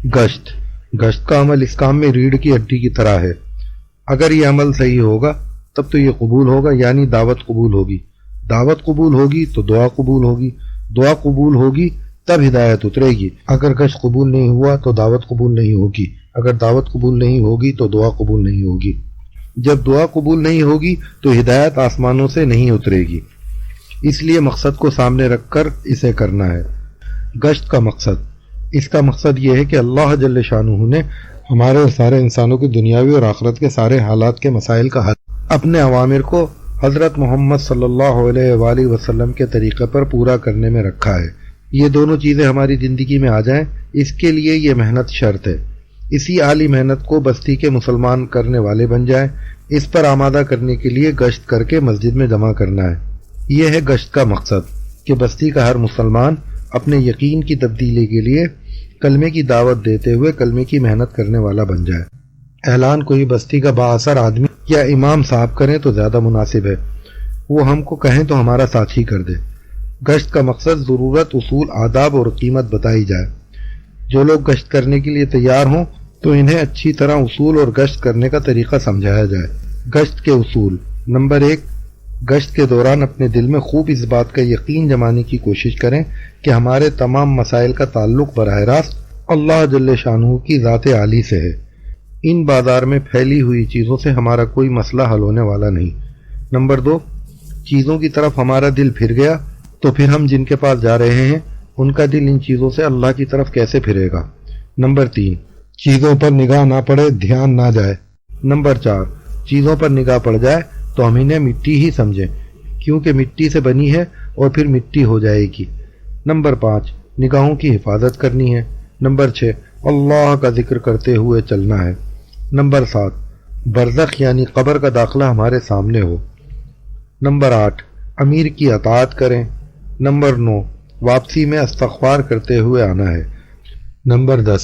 گشت کا عمل اس کام میں ریڑھ کی ہڈی کی طرح ہے۔ اگر یہ عمل صحیح ہوگا تب تو یہ قبول ہوگا، یعنی دعوت قبول ہوگی، دعوت قبول ہوگی تو دعا قبول ہوگی، دعا قبول ہوگی تب ہدایت اترے گی۔ اگر گشت قبول نہیں ہوا تو دعوت قبول نہیں ہوگی، اگر دعوت قبول نہیں ہوگی تو دعا قبول نہیں ہوگی، جب دعا قبول نہیں ہوگی تو ہدایت آسمانوں سے نہیں اترے گی۔ اس لیے مقصد کو سامنے رکھ کر اسے کرنا ہے۔ گشت کا مقصد، اس کا مقصد یہ ہے کہ اللہ جل شانہ نے ہمارے اور سارے انسانوں کی دنیاوی اور آخرت کے سارے حالات کے مسائل کا حل اپنے اوامر کو حضرت محمد صلی اللہ علیہ وآلہ وسلم کے طریقے پر پورا کرنے میں رکھا ہے۔ یہ دونوں چیزیں ہماری زندگی میں آ جائیں، اس کے لیے یہ محنت شرط ہے۔ اسی عالی محنت کو بستی کے مسلمان کرنے والے بن جائیں، اس پر آمادہ کرنے کے لیے گشت کر کے مسجد میں جمع کرنا ہے۔ یہ ہے گشت کا مقصد کہ بستی کا ہر مسلمان اپنے یقین کی تبدیلی کے لیے کلمے کی دعوت دیتے ہوئے کلمے کی محنت کرنے والا بن جائے۔ اعلان کوئی بستی کا بااثر آدمی یا امام صاحب کریں تو زیادہ مناسب ہے، وہ ہم کو کہیں تو ہمارا ساتھی کر دے۔ گشت کا مقصد ضرورت، اصول، آداب اور قیمت بتائی جائے۔ جو لوگ گشت کرنے کے لیے تیار ہوں تو انہیں اچھی طرح اصول اور گشت کرنے کا طریقہ سمجھایا جائے۔ گشت کے اصول: نمبر 1، گشت کے دوران اپنے دل میں خوب اس بات کا یقین جمانے کی کوشش کریں کہ ہمارے تمام مسائل کا تعلق براہ راست اللہ جل شانہ کی ذات عالی سے ہے۔ ان بازار میں پھیلی ہوئی چیزوں سے ہمارا کوئی مسئلہ حل ہونے والا نہیں۔ نمبر 2، چیزوں کی طرف ہمارا دل پھر گیا تو پھر ہم جن کے پاس جا رہے ہیں ان کا دل ان چیزوں سے اللہ کی طرف کیسے پھرے گا۔ نمبر 3، چیزوں پر نگاہ نہ پڑے، دھیان نہ جائے۔ نمبر 4، چیزوں پر نگاہ پڑ جائے تو ہم انہیں مٹی ہی سمجھیں، کیونکہ مٹی سے بنی ہے اور پھر مٹی ہو جائے گی۔ نمبر 5، نگاہوں کی حفاظت کرنی ہے۔ نمبر 6، اللہ کا ذکر کرتے ہوئے چلنا ہے۔ نمبر 7، برزخ یعنی قبر کا داخلہ ہمارے سامنے ہو۔ نمبر 8، امیر کی اطاعت کریں۔ نمبر 9، واپسی میں استغفار کرتے ہوئے آنا ہے۔ نمبر 10،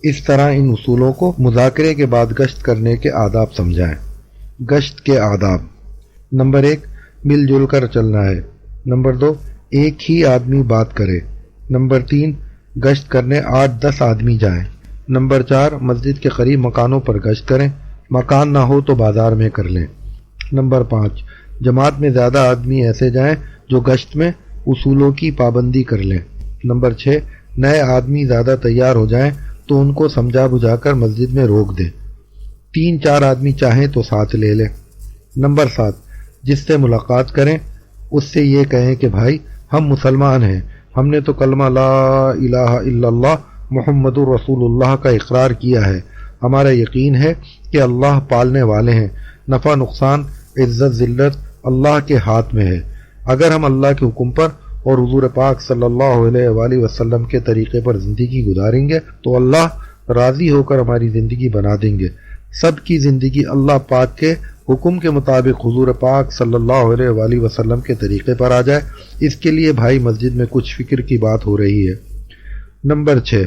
اس طرح ان اصولوں کو مذاکرے کے بعد گشت کرنے کے آداب سمجھائیں۔ گشت کے آداب: نمبر 1، مل جل کر چلنا ہے۔ نمبر 2، ایک ہی آدمی بات کرے۔ نمبر 3، گشت کرنے 8-10 آدمی جائیں۔ نمبر 4، مسجد کے قریب مکانوں پر گشت کریں، مکان نہ ہو تو بازار میں کر لیں۔ نمبر 5، جماعت میں زیادہ آدمی ایسے جائیں جو گشت میں اصولوں کی پابندی کر لیں۔ نمبر 6، نئے آدمی زیادہ تیار ہو جائیں تو ان کو سمجھا بجھا کر مسجد میں روک دیں، 3-4 آدمی چاہیں تو ساتھ لے لیں۔ نمبر 7، جس سے ملاقات کریں اس سے یہ کہیں کہ بھائی ہم مسلمان ہیں، ہم نے تو کلمہ لا الہ الا اللہ محمد الرسول اللہ کا اقرار کیا ہے، ہمارا یقین ہے کہ اللہ پالنے والے ہیں، نفع نقصان، عزت ذلت اللہ کے ہاتھ میں ہے۔ اگر ہم اللہ کے حکم پر اور حضور پاک صلی اللہ علیہ وآلہ وسلم کے طریقے پر زندگی گزاریں گے تو اللہ راضی ہو کر ہماری زندگی بنا دیں گے۔ سب کی زندگی اللہ پاک کے حکم کے مطابق حضور پاک صلی اللہ علیہ وآلہ وسلم کے طریقے پر آ جائے، اس کے لیے بھائی مسجد میں کچھ فکر کی بات ہو رہی ہے۔ نمبر 6،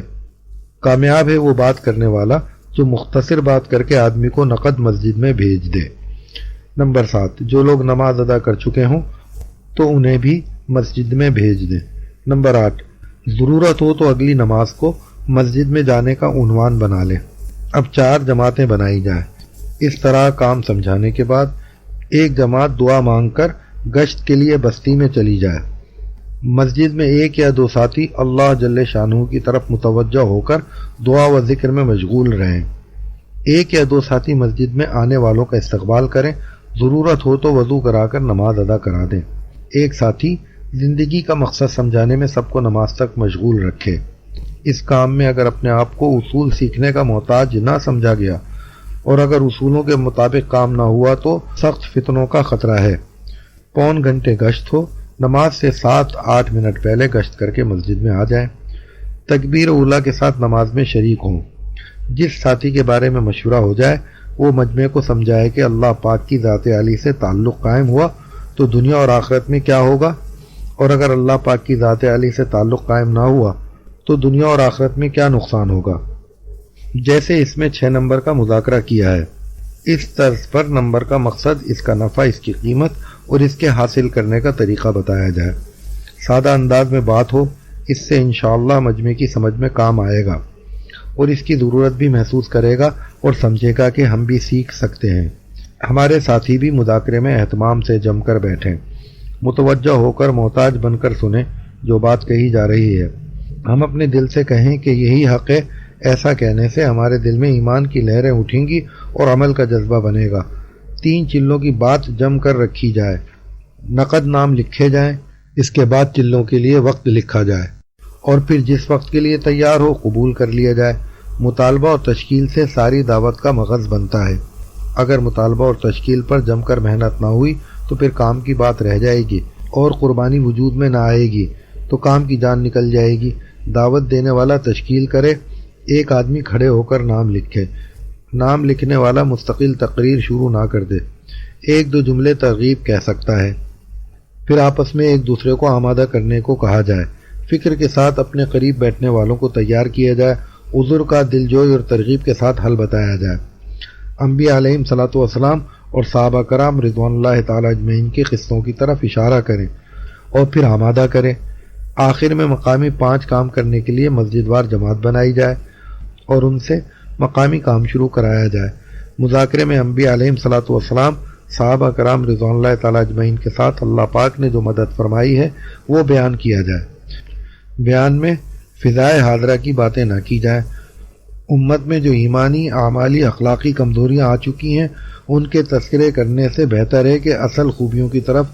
کامیاب ہے وہ بات کرنے والا جو مختصر بات کر کے آدمی کو نقد مسجد میں بھیج دے۔ نمبر 7، جو لوگ نماز ادا کر چکے ہوں تو انہیں بھی مسجد میں بھیج دیں۔ نمبر 8، ضرورت ہو تو اگلی نماز کو مسجد میں جانے کا عنوان بنا لیں۔ اب 4 جماعتیں بنائی جائیں۔ اس طرح کام سمجھانے کے بعد ایک جماعت دعا مانگ کر گشت کے لیے بستی میں چلی جائے۔ مسجد میں 1 یا 2 ساتھی اللہ جل شانہ کی طرف متوجہ ہو کر دعا و ذکر میں مشغول رہیں۔ 1 یا 2 ساتھی مسجد میں آنے والوں کا استقبال کریں، ضرورت ہو تو وضو کرا کر نماز ادا کرا دیں۔ ایک ساتھی زندگی کا مقصد سمجھانے میں سب کو نماز تک مشغول رکھے۔ اس کام میں اگر اپنے آپ کو اصول سیکھنے کا محتاج نہ سمجھا گیا اور اگر اصولوں کے مطابق کام نہ ہوا تو سخت فتنوں کا خطرہ ہے۔ پون گھنٹے گشت ہو، نماز سے 7-8 منٹ پہلے گشت کر کے مسجد میں آ جائیں، تکبیر اولیٰ کے ساتھ نماز میں شریک ہوں۔ جس ساتھی کے بارے میں مشورہ ہو جائے وہ مجمع کو سمجھائے کہ اللہ پاک کی ذات عالی سے تعلق قائم ہوا تو دنیا اور آخرت میں کیا ہوگا، اور اگر اللہ پاک کی ذات عالی سے تعلق قائم نہ ہوا تو دنیا اور آخرت میں کیا نقصان ہوگا، جیسے اس میں 6 نمبر کا مذاکرہ کیا ہے۔ اس طرز پر نمبر کا مقصد، اس کا نفع، اس کی قیمت اور اس کے حاصل کرنے کا طریقہ بتایا جائے۔ سادہ انداز میں بات ہو، اس سے انشاءاللہ مجمع کی سمجھ میں کام آئے گا اور اس کی ضرورت بھی محسوس کرے گا اور سمجھے گا کہ ہم بھی سیکھ سکتے ہیں۔ ہمارے ساتھی بھی مذاکرے میں اہتمام سے جم کر بیٹھیں، متوجہ ہو کر محتاج بن کر سنیں جو بات کہی جا رہی ہے۔ ہم اپنے دل سے کہیں کہ یہی حق ہے۔ ایسا کہنے سے ہمارے دل میں ایمان کی لہریں اٹھیں گی اور عمل کا جذبہ بنے گا۔ 3 چلوں کی بات جم کر رکھی جائے، نقد نام لکھے جائیں، اس کے بعد چلوں کے لیے وقت لکھا جائے اور پھر جس وقت کے لیے تیار ہو قبول کر لیا جائے۔ مطالبہ اور تشکیل سے ساری دعوت کا مغز بنتا ہے۔ اگر مطالبہ اور تشکیل پر جم کر محنت نہ ہوئی تو پھر کام کی بات رہ جائے گی اور قربانی وجود میں نہ آئے گی تو کام کی جان نکل جائے گی۔ دعوت دینے والا تشکیل کرے، ایک آدمی کھڑے ہو کر نام لکھے، نام لکھنے والا مستقل تقریر شروع نہ کر دے، 1-2 جملے ترغیب کہہ سکتا ہے، پھر آپس میں ایک دوسرے کو آمادہ کرنے کو کہا جائے، فکر کے ساتھ اپنے قریب بیٹھنے والوں کو تیار کیا جائے، عذر کا دلجوئی اور ترغیب کے ساتھ حل بتایا جائے، انبیاء علیہم صلاۃ والسلام اور صحابہ کرام رضوان اللہ تعالی اجمعین کی قصوں کی طرف اشارہ کریں اور پھر آمادہ کریں۔ آخر میں مقامی 5 کام کرنے کے لیے مسجد وار جماعت بنائی جائے اور ان سے مقامی کام شروع کرایا جائے۔ مذاکرے میں انبیاء علیہم صلاۃ والسلام، صحابہ کرام رضوان اللہ تعالی اجمعین کے ساتھ اللہ پاک نے جو مدد فرمائی ہے وہ بیان کیا جائے۔ بیان میں فضائے حاضرہ کی باتیں نہ کی جائیں۔ امت میں جو ایمانی، اعمالی، اخلاقی کمزوریاں آ چکی ہیں ان کے تذکرے کرنے سے بہتر ہے کہ اصل خوبیوں کی طرف،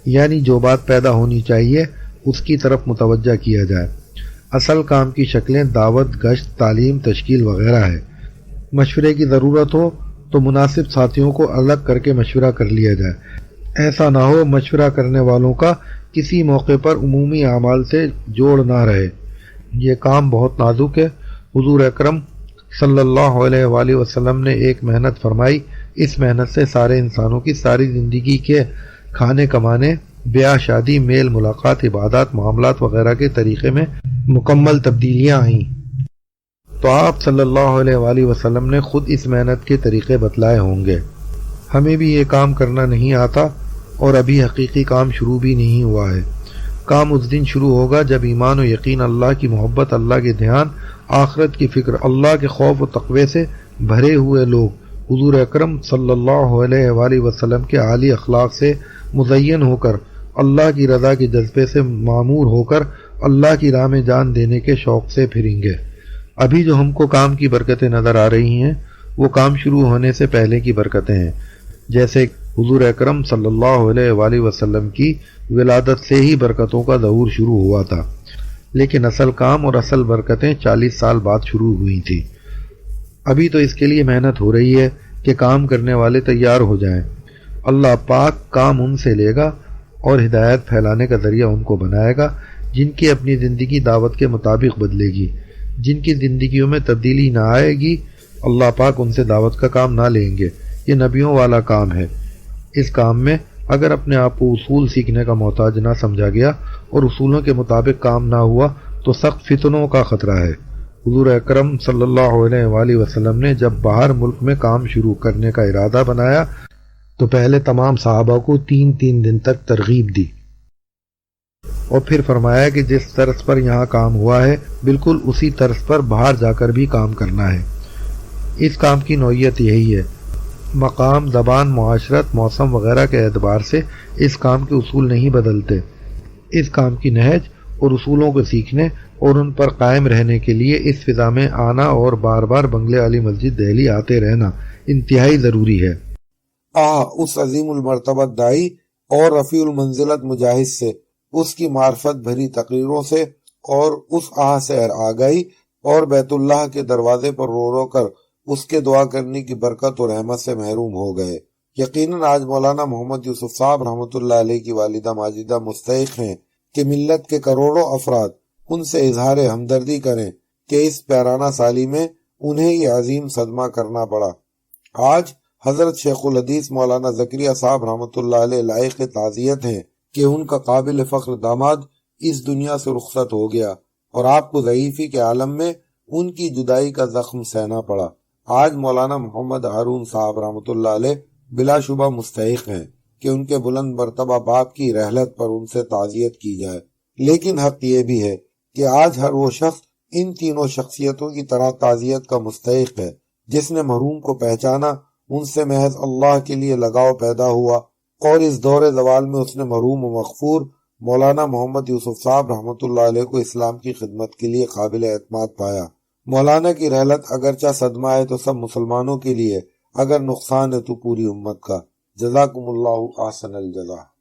یعنی جو بات پیدا ہونی چاہیے اس کی طرف متوجہ کیا جائے۔ اصل کام کی شکلیں دعوت، گشت، تعلیم، تشکیل وغیرہ ہے۔ مشورے کی ضرورت ہو تو مناسب ساتھیوں کو الگ کر کے مشورہ کر لیا جائے۔ ایسا نہ ہو مشورہ کرنے والوں کا کسی موقع پر عمومی اعمال سے جوڑ نہ رہے۔ یہ کام بہت نازک ہے۔ حضور اکرم صلی اللہ علیہ وآلہ وسلم نے ایک محنت فرمائی، اس محنت سے سارے انسانوں کی ساری زندگی کے کھانے کمانے، بیاہ شادی، میل ملاقات، عبادات، معاملات وغیرہ کے طریقے میں مکمل تبدیلیاں آئیں۔ تو آپ صلی اللہ علیہ وآلہ وسلم نے خود اس محنت کے طریقے بتلائے ہوں گے۔ ہمیں بھی یہ کام کرنا نہیں آتا اور ابھی حقیقی کام شروع بھی نہیں ہوا ہے۔ کام اس دن شروع ہوگا جب ایمان و یقین، اللہ کی محبت، اللہ کے دھیان، آخرت کی فکر، اللہ کے خوف و تقوی سے بھرے ہوئے لوگ حضور اکرم صلی اللہ علیہ وآلہ وسلم کے عالی اخلاق سے مزین ہو کر، اللہ کی رضا کے جذبے سے معمور ہو کر اللہ کی راہ میں جان دینے کے شوق سے پھریں گے۔ ابھی جو ہم کو کام کی برکتیں نظر آ رہی ہیں وہ کام شروع ہونے سے پہلے کی برکتیں ہیں، جیسے حضور اکرم صلی اللہ علیہ وآلہ وسلم کی ولادت سے ہی برکتوں کا ظہور شروع ہوا تھا، لیکن اصل کام اور اصل برکتیں 40 سال بعد شروع ہوئی تھی۔ ابھی تو اس کے لیے محنت ہو رہی ہے کہ کام کرنے والے تیار ہو جائیں۔ اللہ پاک کام ان سے لے گا اور ہدایت پھیلانے کا ذریعہ ان کو بنائے گا جن کی اپنی زندگی دعوت کے مطابق بدلے گی۔ جن کی زندگیوں میں تبدیلی نہ آئے گی اللہ پاک ان سے دعوت کا کام نہ لیں گے۔ یہ نبیوں والا کام ہے۔ اس کام میں اگر اپنے آپ کو اصول سیکھنے کا محتاج نہ سمجھا گیا اور اصولوں کے مطابق کام نہ ہوا تو سخت فتنوں کا خطرہ ہے۔ حضور اکرم صلی اللہ علیہ وآلہ وسلم نے جب باہر ملک میں کام شروع کرنے کا ارادہ بنایا تو پہلے تمام صحابہ کو 3 دن تک ترغیب دی اور پھر فرمایا کہ جس طرز پر یہاں کام ہوا ہے بالکل اسی طرز پر باہر جا کر بھی کام کرنا ہے۔ اس کام کی نوعیت یہی ہے۔ مقام، زبان، معاشرت، موسم وغیرہ کے اعتبار سے اس کام کے اصول نہیں بدلتے۔ اس کام کی نہج اور اصولوں کو سیکھنے اور ان پر قائم رہنے کے لیے اس فضا میں آنا اور بار بار بنگلے والی مسجد دہلی آتے رہنا انتہائی ضروری ہے۔ اس عظیم المرتبت دائی اور رفیع المنزلت مجاہد سے، اس کی معرفت بھری تقریروں سے اور اس سے آگاہی اور بیت اللہ کے دروازے پر رو رو کر اس کے دعا کرنے کی برکت اور رحمت سے محروم ہو گئے۔ یقیناً آج مولانا محمد یوسف صاحب رحمۃ اللہ علیہ کی والدہ ماجدہ مستحق ہیں کہ ملت کے کروڑوں افراد ان سے اظہار ہمدردی کریں کہ اس پیرانہ سالی میں انہیں یہ عظیم صدمہ کرنا پڑا۔ آج حضرت شیخ الحدیث مولانا زکریا صاحب رحمۃ اللہ علیہ لائق تعزیت ہیں کہ ان کا قابل فخر داماد اس دنیا سے رخصت ہو گیا اور آپ کو ضعیفی کے عالم میں ان کی جدائی کا زخم سہنا پڑا۔ آج مولانا محمد ہارون صاحب رحمۃ اللہ علیہ بلا شبہ مستحق ہیں کہ ان کے بلند مرتبہ باپ کی رحلت پر ان سے تعزیت کی جائے، لیکن حق یہ بھی ہے کہ آج ہر وہ شخص ان تینوں شخصیتوں کی طرح تعزیت کا مستحق ہے۔ جس نے محروم کو پہچانا، ان سے محض اللہ کے لیے لگاؤ پیدا ہوا، اور اس دور زوال میں اس نے مرحوم و مغفور مولانا محمد یوسف صاحب رحمۃ اللہ علیہ کو اسلام کی خدمت کے لیے قابل اعتماد پایا۔ مولانا کی رحلت اگرچہ صدمہ ہے تو سب مسلمانوں کے لیے، اگر نقصان ہے تو پوری امت کا۔ جزاکم اللہ احسن الجزا۔